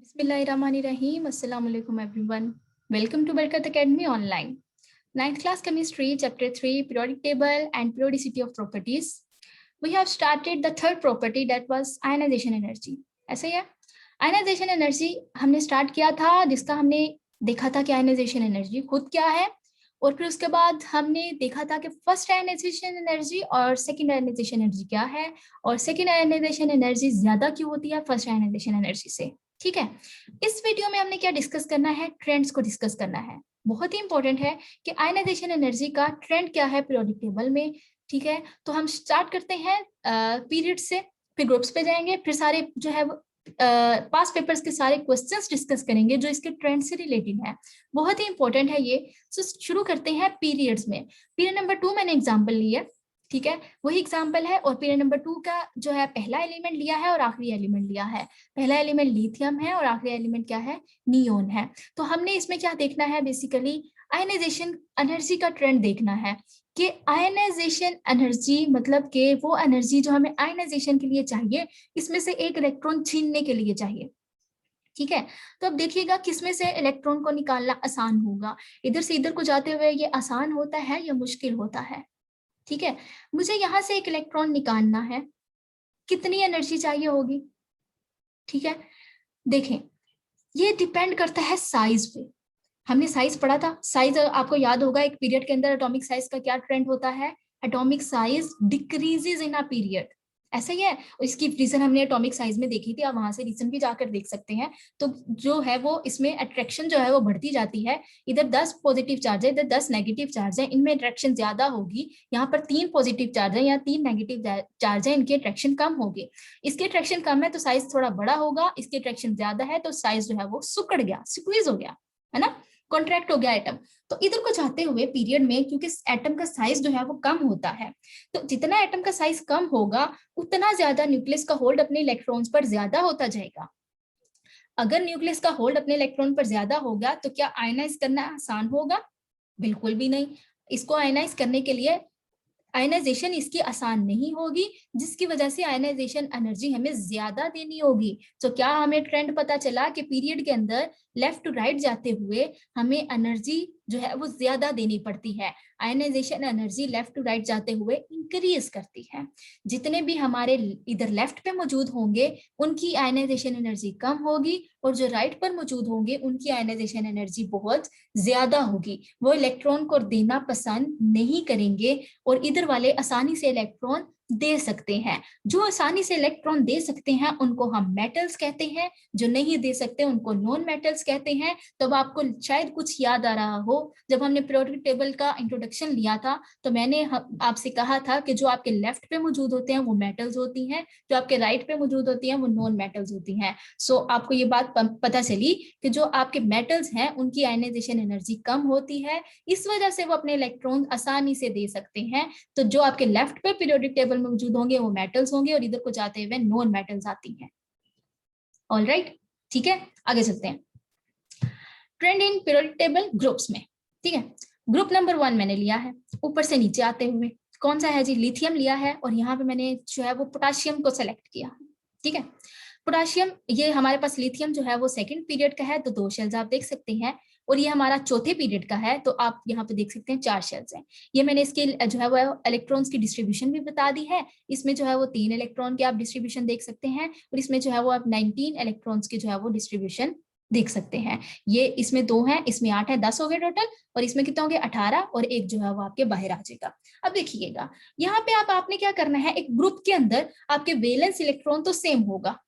Bismillahirrahmanirrahim. Assalamu alaikum everyone. Welcome to Barkat Academy Online. 9th class chemistry chapter 3 periodic table and periodicity of properties. We have started the third property that was ionization energy. ऐसे ही है ionization energy हमने start किया था जिसका हमने देखा था कि ionization energy खुद क्या है और फिर उसके बाद हमने देखा था कि फर्स्ट आयनाइजेशन एनर्जी और सेकंड आयनाइजेशन एनर्जी क्या है और सेकंड आयनाइजेशन एनर्जी ज्यादा क्यों होती है फर्स्ट आयनाइजेशन एनर्जी से। ठीक है, इस वीडियो में हमने क्या डिस्कस करना है, ट्रेंड्स को डिस्कस करना है। बहुत ही इंपॉर्टेंट है कि आयनाइजेशन एनर्जी का ट्रेंड क्या है पीरियोडिक टेबल में। ठीक है, तो हम स्टार्ट करते हैं पीरियड से, फिर ग्रुप्स पे जाएंगे, फिर सारे जो है पास पेपर्स के सारे क्वेश्चंस डिस्कस करेंगे जो इसके ट्रेंड से रिलेटेड है। बहुत ही इंपॉर्टेंट है ये। सो शुरू करते हैं पीरियड्स में। पीरियड नंबर 2 मैंने एग्जांपल लिया, ठीक है, वही एग्जांपल है और पीरियड नंबर 2 का जो है पहला एलिमेंट लिया है और आखिरी एलिमेंट लिया है। पहला एलिमेंट लिथियम है और आखिरी एलिमेंट क्या है, नियोन है। तो हमने इसमें क्या देखना है, बेसिकली आयनाइजेशन एनर्जी का ट्रेंड देखना है कि आयनाइजेशन एनर्जी मतलब कि वो एनर्जी जो हमें आयनाइजेशन के लिए चाहिए, इसमें से एक इलेक्ट्रॉन छीनने के लिए चाहिए। ठीक है, तो अब देखिएगा किसमें से इलेक्ट्रॉन को निकालना आसान होगा। इधर से इधर को जाते हुए ये आसान होता है या मुश्किल होता है। ठीक है, मुझे यहां से एक इलेक्ट्रॉन निकालना है, कितनी एनर्जी चाहिए होगी। ठीक है, देखें ये डिपेंड करता है साइज पे। हमने साइज पढ़ा था, साइज आपको याद होगा एक पीरियड के अंदर एटॉमिक साइज का क्या ट्रेंड होता है, atomic size decreases in a period. ऐसा ही है, इसकी रीजन हमने एटॉमिक साइज में देखी थी, आप वहां से रीजन भी जाकर देख सकते हैं। तो जो है वो इसमें अट्रैक्शन जो है वो बढ़ती जाती है। इधर 10 पॉजिटिव चार्ज है, इधर 10 नेगेटिव चार्ज है, इनमें अट्रैक्शन ज्यादा होगी। यहाँ पर 3 पॉजिटिव चार्ज है, यहाँ 3 नेगेटिव चार्ज है, इनकी अट्रैक्शन कम होगी। इसकी अट्रैक्शन कम है तो साइज थोड़ा बड़ा होगा, इसकी अट्रैक्शन ज्यादा है तो साइज जो है वो सिकुड़ गया, स्क्वीज हो गया, है ना, कॉन्ट्रैक्ट हो गया एटम। तो इधर को जाते हुए पीरियड में क्योंकि एटम का साइज जो है वो कम होता है, तो जितना एटम का साइज कम होगा उतना ज्यादा न्यूक्लियस का होल्ड अपने इलेक्ट्रॉन्स पर ज्यादा होता जाएगा। अगर न्यूक्लियस का होल्ड अपने इलेक्ट्रॉन पर ज्यादा होगा तो क्या आयनाइज करना आसान होगा? बिल्कुल भी नहीं। इसको आयनाइज करने के लिए आयनाइजेशन इसकी आसान नहीं होगी, जिसकी वजह से आयनाइजेशन एनर्जी हमें ज्यादा देनी होगी। तो क्या हमें ट्रेंड पता चला कि पीरियड के अंदर लेफ्ट टू राइट जाते हुए हमें एनर्जी जो है वो ज्यादा देनी पड़ती है। Ionisation energy left to right जाते हुए इंक्रीज करती है। जितने भी हमारे इधर लेफ्ट पे मौजूद होंगे उनकी आयनाइजेशन एनर्जी कम होगी और जो राइट पर मौजूद होंगे उनकी आयनाइजेशन एनर्जी बहुत ज्यादा होगी। वो इलेक्ट्रॉन को देना पसंद नहीं करेंगे और इधर वाले आसानी से इलेक्ट्रॉन दे सकते हैं। जो आसानी से इलेक्ट्रॉन दे सकते हैं उनको हम मेटल्स कहते हैं, जो नहीं दे सकते उनको नॉन मेटल्स कहते हैं। तो अब आपको शायद कुछ याद आ रहा हो, जब हमने पीरियोडिक टेबल का इंट्रोडक्शन लिया था तो मैंने आपसे कहा था कि जो आपके लेफ्ट पे मौजूद होते हैं वो मेटल्स होती हैं, जो आपके राइट पे मौजूद होती हैं वो नॉन मेटल्स होती हैं। सो आपको ये बात पता चली कि जो आपके मेटल्स हैं उनकी आयनाइजेशन एनर्जी कम होती है, इस वजह से वो अपने इलेक्ट्रॉन आसानी से दे सकते हैं। तो जो आपके लेफ्ट पे पीरियोडिक टेबल में मौजूद होंगे वो मेटल्स होंगे और इधर को जाते हुए नॉन मेटल्स आती हैं। ऑलराइट, ठीक है, आगे चलते हैं। Trend in periodic table groups में। ठीक है, ग्रुप नंबर 1 मैंने लिया है, ऊपर से नीचे आते हुए कौन सा है जी, लिथियम लिया है और यहाँ पे मैंने जो है वो पोटाशियम को सेलेक्ट किया। ठीक है, पोटाशियम, ये हमारे पास लिथियम जो है वो सेकंड पीरियड का है तो 2 शेल्स आप देख सकते हैं, और ये हमारा चौथे पीरियड का है तो आप यहाँ पे देख सकते हैं 4 शेल्स हैं। ये मैंने इसके जो है वो इलेक्ट्रॉन्स की डिस्ट्रीब्यूशन भी बता दी है। इसमें जो है वो 3 इलेक्ट्रॉन के आप डिस्ट्रीब्यूशन देख सकते हैं और इसमें जो है वो आप 19 इलेक्ट्रॉन्स की जो है वो डिस्ट्रीब्यूशन देख सकते हैं। ये इसमें 2 हैं, इसमें 8 है, 10 हो गए टोटल, और इसमें कितना हो गया 18, और एक जो है वो आपके बाहर आ जाएगा। अब देखिएगा यहाँ पे आपने क्या करना है, एक ग्रुप के अंदर आपके वैलेंस इलेक्ट्रॉन तो सेम होगा।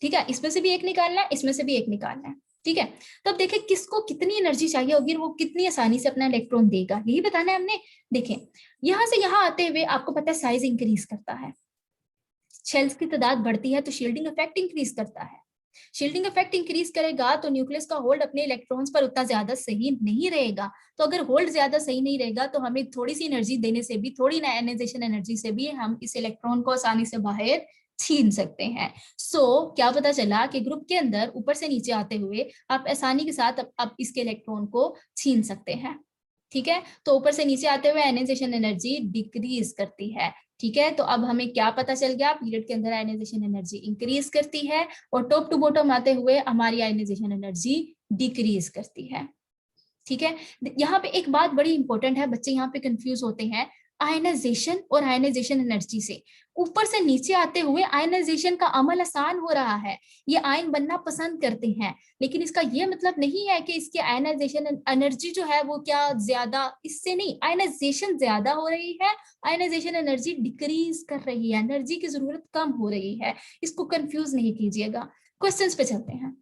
ठीक है, इसमें से भी एक निकालना है, इसमें से भी एक निकालना है। ठीक है, तो अब देखें किसको कितनी एनर्जी चाहिए होगी, वो कितनी आसानी से अपना इलेक्ट्रॉन देगा, यही बताना है हमने। देखें यहां से यहां आते हुए आपको पता है साइज इंक्रीज करता है, शेल्स की तादाद बढ़ती है तो शील्डिंग इफेक्ट इंक्रीज करता है। शील्डिंग इफेक्ट इंक्रीज करेगा तो न्यूक्लियस का होल्ड अपने इलेक्ट्रॉन्स पर उतना ज्यादा सही नहीं रहेगा। तो अगर होल्ड ज्यादा सही नहीं रहेगा तो हमें थोड़ी सी एनर्जी देने से भी, थोड़ी आयनाइजेशन एनर्जी से भी हम इस इलेक्ट्रॉन को आसानी से बाहर छीन सकते हैं। क्या पता चला कि ग्रुप के अंदर ऊपर से नीचे आते हुए आप आसानी के साथ अब इसके इलेक्ट्रॉन को छीन सकते हैं। ठीक है, तो ऊपर से नीचे आते हुए आयनाइजेशन एनर्जी डिक्रीज करती है, ठीक है, तो अब हमें क्या पता चल गया, पीरियड के अंदर आयनाइजेशन एनर्जी इंक्रीज करती है और टॉप टू बॉटम आते हुए हमारी आयनाइजेशन एनर्जी डिक्रीज करती है। ठीक है, यहाँ पे एक बात बड़ी इंपॉर्टेंट है, बच्चे यहाँ पे कंफ्यूज होते हैं आयनाइजेशन और आयनाइजेशन एनर्जी से। ऊपर से नीचे आते हुए आयनाइजेशन का अमल आसान हो रहा है, ये आयन बनना पसंद करते हैं, लेकिन इसका ये मतलब नहीं है कि इसकी आयनाइजेशन एनर्जी जो है वो क्या ज्यादा, इससे नहीं, आयनाइजेशन ज्यादा हो रही है, आयनाइजेशन एनर्जी डिक्रीज कर रही है, एनर्जी की जरूरत कम हो रही है, इसको कंफ्यूज नहीं कीजिएगा। क्वेश्चंस पे चलते हैं।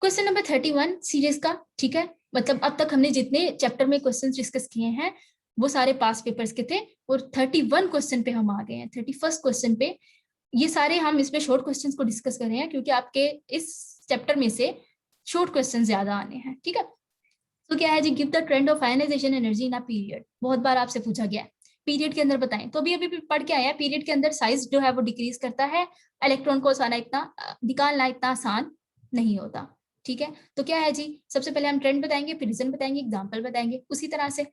क्वेश्चन नंबर 31 सीरीज का, ठीक है, मतलब अब तक हमने जितने चैप्टर में क्वेश्चंस डिस्कस किए हैं वो सारे पास पेपर्स के थे, और 31 क्वेश्चन पे हम आ गए हैं, 31 क्वेश्चन पे। ये सारे हम इसमें शॉर्ट क्वेश्चंस को डिस्कस कर रहे हैं क्योंकि आपके इस चैप्टर में से शॉर्ट क्वेश्चन ज्यादा आने हैं। ठीक है, तो क्या है जी, give the trend of ionisation energy in a period, बहुत बार आपसे पूछा गया है, पीरियड के अंदर बताएं। तो अभी पढ़ के आया, पीरियड के अंदर साइज जो है वो डिक्रीज करता है, इलेक्ट्रॉन को निकालना इतना आसान नहीं होता। ठीक है, तो क्या है जी, सबसे पहले हम ट्रेंड बताएंगे, फिर रीजन बताएंगे, एग्जांपल बताएंगे। उसी तरह से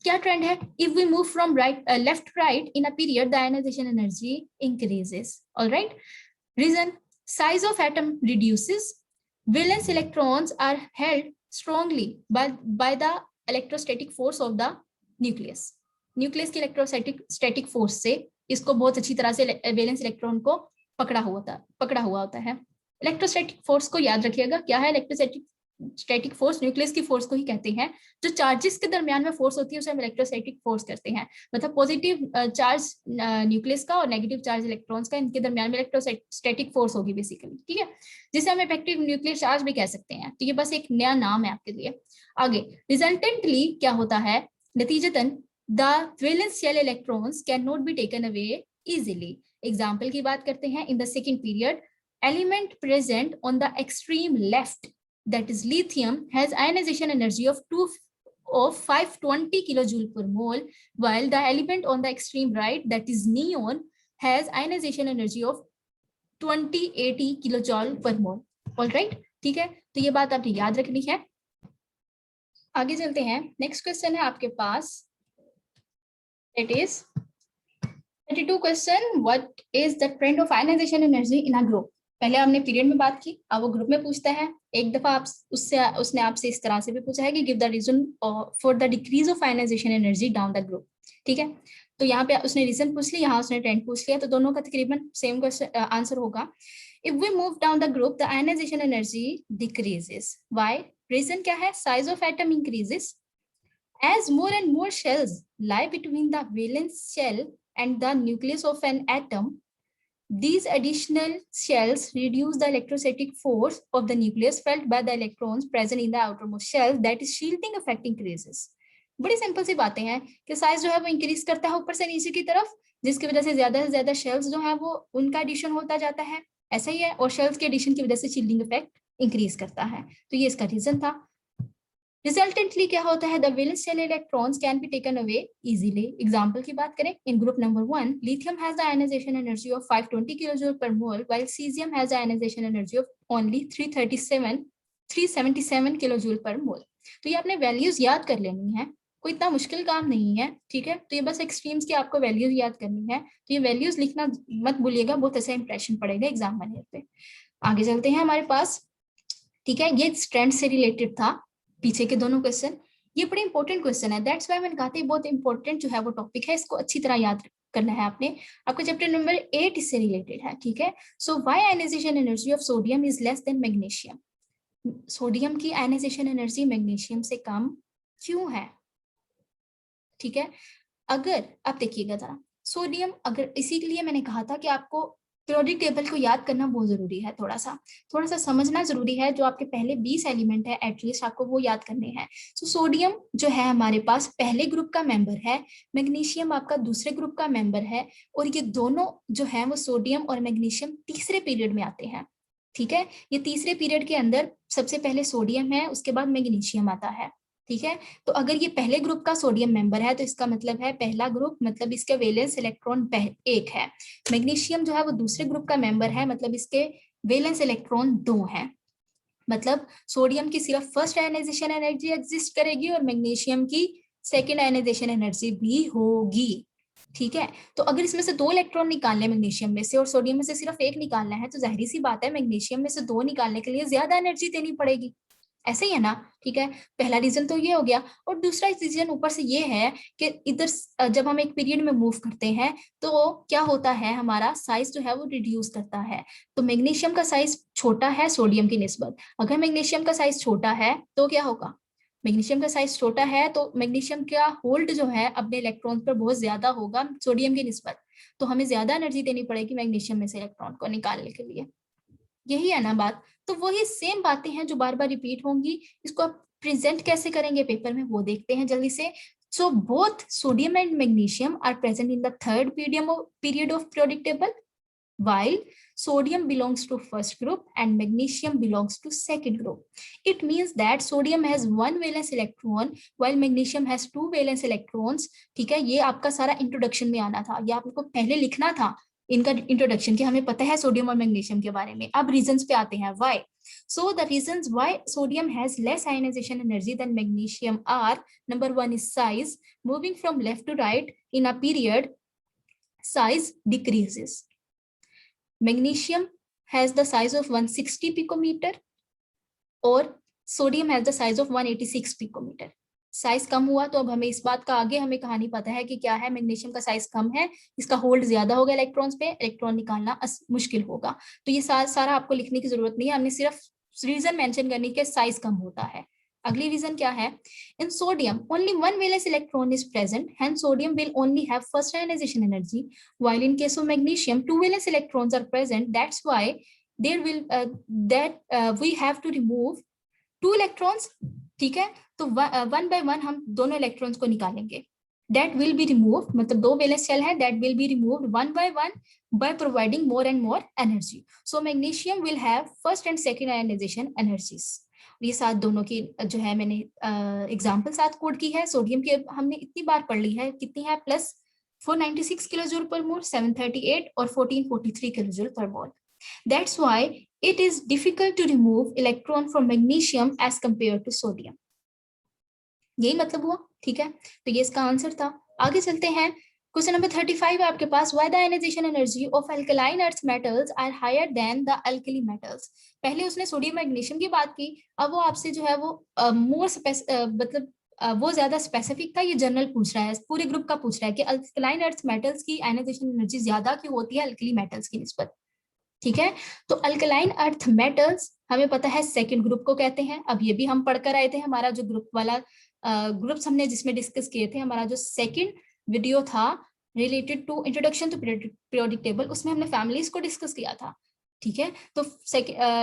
क्या ट्रेंड है, if we move from left right in a period the ionisation energy increases. Alright, reason, size of atom reduces, valence electrons are held strongly by the electrostatic force of the nucleus. Nucleus की electrostatic force से इसको बहुत अच्छी तरह से valence electron को पकड़ा हुआ होता है। इलेक्ट्रोस्टैटिक फोर्स को याद रखिएगा, क्या है इलेक्ट्रोस्टैटिक फोर्स, न्यूक्लियस की फोर्स को ही कहते हैं। जो चार्जेस के दरमियान में फोर्स होती है उसे हम इलेक्ट्रोस्टैटिक फोर्स कहते हैं, मतलब पॉजिटिव चार्ज न्यूक्लियस का और नेगेटिव चार्ज इलेक्ट्रॉन्स का, इनके दरमियान में इलेक्ट्रोस्टैटिक फोर्स होगी बेसिकली। ठीक है, जिसे हम इफेक्टिव न्यूक्लियर चार्ज भी कह सकते हैं। तो ये बस एक नया नाम है आपके लिए। आगे, रिजल्टेंटली क्या होता है, नतीजतन the valence shell electrons can not be taken away easily. Example की बात करते हैं, in the second period element present on the extreme left, that is lithium, has ionization energy of 520 kilojoule per mole, while the element on the extreme right, that is neon, has ionization energy of 2080 kilojoule per mole. All right, ठीक है, तो ये बात आपने याद रखनी है। आगे चलते हैं, नेक्स्ट क्वेश्चन है आपके पास, it is 32 question, what is the trend of ionisation energy in a group. पहले हमने पीरियड में बात की, अब वो ग्रुप में पूछता है। एक दफा आप उसने आपसे इस तरह से भी पूछा है कि give the reason for the decrease of ionisation energy down the group. ठीक है, तो यहाँ पे उसने रीजन पूछ लिया, यहाँ उसने ट्रेंड पूछ लिया, तो दोनों का तकरीबन सेम क्वेश्चन आंसर होगा। If we move down the group the ionisation energy decreases, why, reason क्या है, size of atom increases as more and more shells lie between the valence shell and the nucleus of an atom. These additional shells reduce the electrostatic force of the nucleus felt by the electrons present in the outermost shell, that is shielding effect increases. बड़ी simple सी बातें हैं कि size जो है वो increase करता है ऊपर से नीचे की तरफ, जिसकी वजह से ज्यादा शेल्स जो है वो उनका एडिशन होता जाता है, ऐसा ही है, और शेल्स के एडिशन की वजह से शील्डिंग इफेक्ट इंक्रीज करता है। तो ये इसका रीजन था। रिजल्टेंटली क्या होता है, the valence shell electrons can be taken away easily. Example की बात करें, in group number 1 lithium has the ionisation energy of 520 kilojoule per mole, while caesium has the ionisation energy of only 377 kilojoule per mole. तो ये आपने values याद कर लेनी है, कोई इतना मुश्किल काम नहीं है। ठीक है, तो ये बस एक्सट्रीम्स की आपको वैल्यूज याद करनी है, तो ये वैल्यूज लिखना मत भूलिएगा, बहुत अच्छा इंप्रेशन पड़ेगा एग्जाम में पे। आगे चलते हैं हमारे पास। ठीक है, ये ट्रेंड से रिलेटेड था पीछे के दोनों क्वेश्चन, ये बड़े इंपॉर्टेंट क्वेश्चन है, दैट्स व्हाई मैंने कहा था बहुत इंपॉर्टेंट जो है वो टॉपिक है, इसको अच्छी तरह याद करना है आपने। आपका चैप्टर नंबर 8 इससे रिलेटेड है। ठीक है, so why ionisation energy of sodium is less than magnesium. Sodium की आयनाइजेशन एनर्जी मैग्नीशियम से कम क्यों है। ठीक है, अगर आप देखिएगा जरा, सोडियम, अगर इसी के लिए मैंने कहा था कि आपको पीरियोडिक टेबल को याद करना बहुत जरूरी है, थोड़ा सा समझना जरूरी है, जो आपके पहले 20 एलिमेंट है एटलीस्ट आपको वो याद करने हैं। तो सोडियम जो है हमारे पास पहले ग्रुप का मेंबर है, मैग्नीशियम आपका दूसरे ग्रुप का मेंबर है, और ये दोनों जो है वो सोडियम और मैग्नीशियम तीसरे पीरियड में आते हैं। ठीक है, ये तीसरे पीरियड के अंदर सबसे पहले सोडियम है, उसके बाद मैग्नीशियम आता है। ठीक है, तो अगर ये पहले ग्रुप का सोडियम मेंबर है तो इसका मतलब है पहला ग्रुप, मतलब इसके वैलेंस इलेक्ट्रॉन 1 है। मैग्नीशियम जो है वो दूसरे ग्रुप का मेंबर है, मतलब इसके वैलेंस इलेक्ट्रॉन 2 हैं। मतलब सोडियम की सिर्फ फर्स्ट आयनाइजेशन एनर्जी एग्जिस्ट करेगी और मैग्नीशियम की सेकेंड आयनाइजेशन एनर्जी भी होगी। ठीक है, तो अगर इसमें से 2 इलेक्ट्रॉन निकालने मैग्नीशियम में से और सोडियम में से सिर्फ 1 निकालना है, तो जाहिर सी बात है मैग्नीशियम में से 2 निकालने के लिए ज्यादा एनर्जी देनी पड़ेगी, ऐसे ही है ना। ठीक है, पहला रीजन तो ये हो गया। और दूसरा रीजन ऊपर से ये है कि इधर जब हम एक पीरियड में मूव करते हैं तो क्या होता है, हमारा साइज जो है वो रिड्यूस करता है। तो मैग्नीशियम का साइज छोटा है सोडियम की निस्बत। अगर मैग्नीशियम का साइज छोटा है तो क्या होगा, मैग्नीशियम का साइज छोटा है तो मैग्नीशियम का होल्ड जो है अपने इलेक्ट्रॉन पर बहुत ज्यादा होगा सोडियम की निस्बत, तो हमें ज्यादा एनर्जी देनी पड़ेगी मैग्नीशियम में से इलेक्ट्रॉन को निकालने के लिए। यही है ना बात। तो वही सेम बातें हैं जो बार बार रिपीट होंगी। इसको आप प्रेजेंट कैसे करेंगे पेपर में वो देखते हैं जल्दी से। So both sodium and magnesium are present in the third period of periodic table, while sodium belongs to first group and magnesium belongs to second group. It means that sodium has 1 valence electron while magnesium has 2 valence electrons. ठीक है, ये आपका सारा introduction में आना था, ये आपको पहले लिखना था इनका इंट्रोडक्शन कि हमें पता है सोडियम और मैग्नीशियम के बारे में। अब रीजंस पे आते हैं, why. So the reasons why sodium has less ionization energy than magnesium are: number 1 is size. Moving from left to right in a period, size decreases. Magnesium has the size of 160 picometer और sodium has the size of 186 picometre. Size कम हुआ तो अब हमें इस बात का आगे हमें कहानी पता है कि क्या है, मैग्नीशियम का साइज कम है, इसका होल्ड ज्यादा होगा इलेक्ट्रॉन्स पे, इलेक्ट्रॉन निकालना मुश्किल होगा। तो ये सारा आपको लिखने की जरूरत नहीं है, हमने सिर्फ रीजन मेंशन करनी के साइज कम होता है। अगली रीजन क्या है, इन sodium only 1 valence electron is present, hence sodium will only have first ionization energy, while in case of magnesium 2 valence electrons are present, that's why there will we have to remove 2 electrons। ठीक है, तो 1 by 1 हम दोनों electrons को निकालेंगे। that will be removed, मतलब 2 valence shell है, that will be removed 1 by 1 by providing more and more energy. So magnesium will have first and second ionization energies। ये साथ दोनों की जो है मैंने एग्जाम्पल साथ कोड की है। सोडियम की हमने इतनी बार पढ़ ली है, कितनी है, प्लस 496 किलो जूल पर मोल, 738 और 1443 किलो जूल पर मोल। That's why it is difficult to remove electron from magnesium as compared to sodium। यही मतलब हुआ, ठीक है, तो ये इसका आंसर था। आगे चलते हैं, क्वेश्चन नंबर 35 है आपके पास, why the ionization energy of alkaline earth metals are higher than the alkali metals। पहले उसने सोडियम मैग्नीशियम की बात की, अब वो आपसे जो है वो मोर मतलब वो ज्यादा स्पेसिफिक था, ये जनरल पूछ रहा है, पूरे ग्रुप का पूछ रहा है कि अल्कलाइन अर्थ मेटल्स की आयनाइजेशन एनर्जी ज्यादा क्यों होती है अल्कली मेटल्स की निस्बत। ठीक है, तो अल्कलाइन अर्थ मेटल्स हमें पता है सेकंड ग्रुप को कहते हैं। अब ये भी हम पढ़कर आए थे, हमारा जो ग्रुप वाला ग्रुप्स हमने जिसमें डिस्कस किए थे, हमारा जो सेकंड वीडियो था related to introduction to periodic table, उसमें हमने फैमिलीज को डिस्कस किया था। ठीक है, तो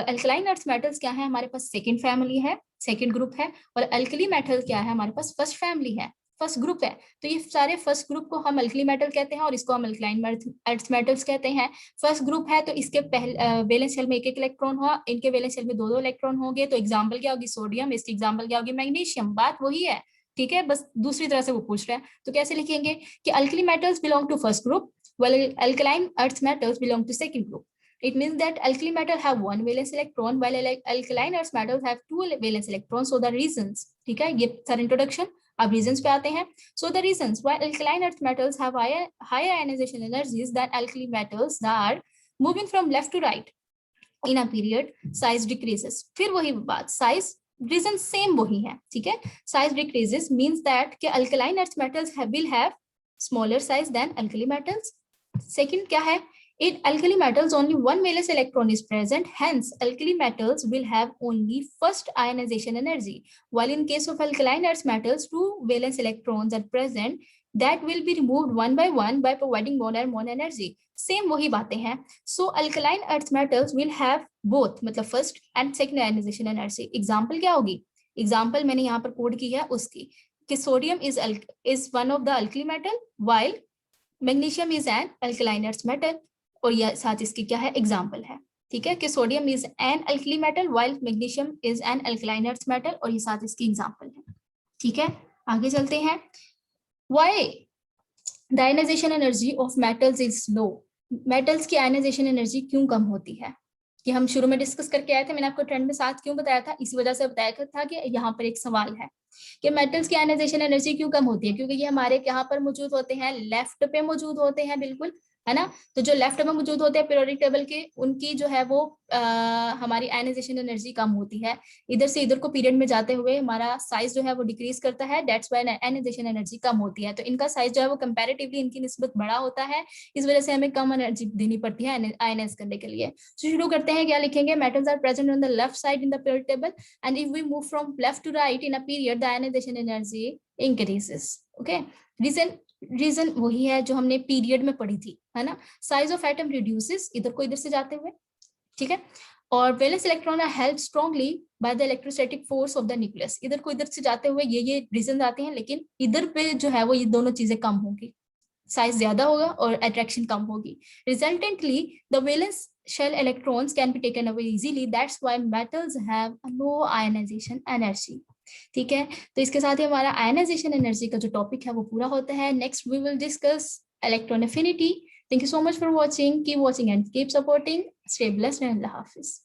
अल्कलाइन अर्थ मेटल्स क्या है, हमारे पास सेकंड फैमिली है, सेकंड ग्रुप है, और अल्कली मेटल क्या है, हमारे पास फर्स्ट फैमिली है, फर्स्ट ग्रुप है। तो ये सारे फर्स्ट ग्रुप को हम अल्कली मेटल कहते हैं और इसको हम अल्कलाइन अर्थ मेटल्स कहते हैं। फर्स्ट ग्रुप है तो इसके पहले वैलेंस शेल में एक इलेक्ट्रॉन हुआ, इनके वैलेंस शेल में 2 इलेक्ट्रॉन होंगे, तो एग्जांपल क्या होगी, सोडियम, इसकी एग्जांपल क्या होगी, मैग्नीशियम। बात वही है, ठीक है, बस दूसरी तरह से वो पूछ रहे हैं। तो कैसे लिखेंगे कि alkali metals belong to first group, while alkaline earth metals belong to second group। It means that alkali metal have 1 valence electron while alkaline earth metals have 2 valence electrons। So the reasons, ठीक है, ये सारा introduction. अब reasons पे आते हैं। So the reasons why alkaline earth metals have higher ionization energies than alkali metals are: moving from left to right in a period, size decreases। फिर वही बात, size रीजन सेम वही है, ठीक है। साइज डिक्रीजेस मींस दैट कि alkaline earth metals will have smaller size than alkali metals। Second क्या है, in alkali metals only 1 valence electron is present, hence alkali metals will have only first ionization energy, while in case of alkaline earth metals 2 valence electrons are present, that will be removed 1 by 1 by providing more and more energy। Same वही बातें हैं। So alkaline earth metals will have both, मतलब first and second ionization energy। Example क्या होगी, example मैंने यहाँ पर code की है उसकी, कि sodium is one of the alkali metal while magnesium is an alkaline earth metal, और यह साथ इसकी क्या है, एग्जांपल है। ठीक है, कि sodium is an alkali metal while magnesium is an alkaline earth metal, और ये साथ इसकी एग्जांपल है। ठीक है, आगे चलते हैं। Why the ionisation energy of metals is low. Metals की आयनाइजेशन एनर्जी क्यों कम होती है, कि हम शुरू में डिस्कस करके आए थे। मैंने आपको ट्रेंड में 7 क्यों बताया था, इसी वजह से बताया था कि यहाँ पर एक सवाल है कि मेटल्स की आयनाइजेशन एनर्जी क्यों कम होती है, क्योंकि ये हमारे यहाँ पर मौजूद होते हैं, लेफ्ट पे मौजूद होते हैं, बिल्कुल, है ना। तो जो लेफ्ट में मौजूद होते हैं पीरियोडिक टेबल के, उनकी जो है वो हमारी आयनाइजेशन एनर्जी कम होती है। इधर से इधर को पीरियड में जाते हुए हमारा साइज जो है वो डिक्रीज करता है, दैट्स व्हाई आयनाइजेशन एनर्जी कम होती है। तो इनका साइज जो है वो कंपैरेटिवली इनकी निस्बत बड़ा होता है, इस वजह से हमें कम एनर्जी देनी पड़ती है आयनाइज करने के लिए। तो शुरू करते हैं, क्या लिखेंगे, metals are present on the left side in the periodic table and if we move from left to right in a period the ionisation energy increases. Okay, reason वही है जो हमने पीरियड में पढ़ी थी, है ना। साइज ऑफ एटम रिड्यूसेस, इधर को इधर से जाते हुए, ठीक है। और valence electron are held strongly by the electrostatic force of the nucleus, इधर को इधर से जाते हुए ये रीजन आते हैं, लेकिन इधर पे जो है वो ये दोनों चीजें कम होंगी, साइज ज्यादा होगा और अट्रैक्शन कम होगी। Resultantly the valence shell electrons can be taken away easily, that's why metals have a low ionization energy। ठीक है, तो इसके साथ ही हमारा आयनाइजेशन एनर्जी का जो टॉपिक है वो पूरा होता है। Next we will discuss electron affinity. Thank you so much for watching, keep watching and keep supporting, stay blessed and अल्लाह हाफिज।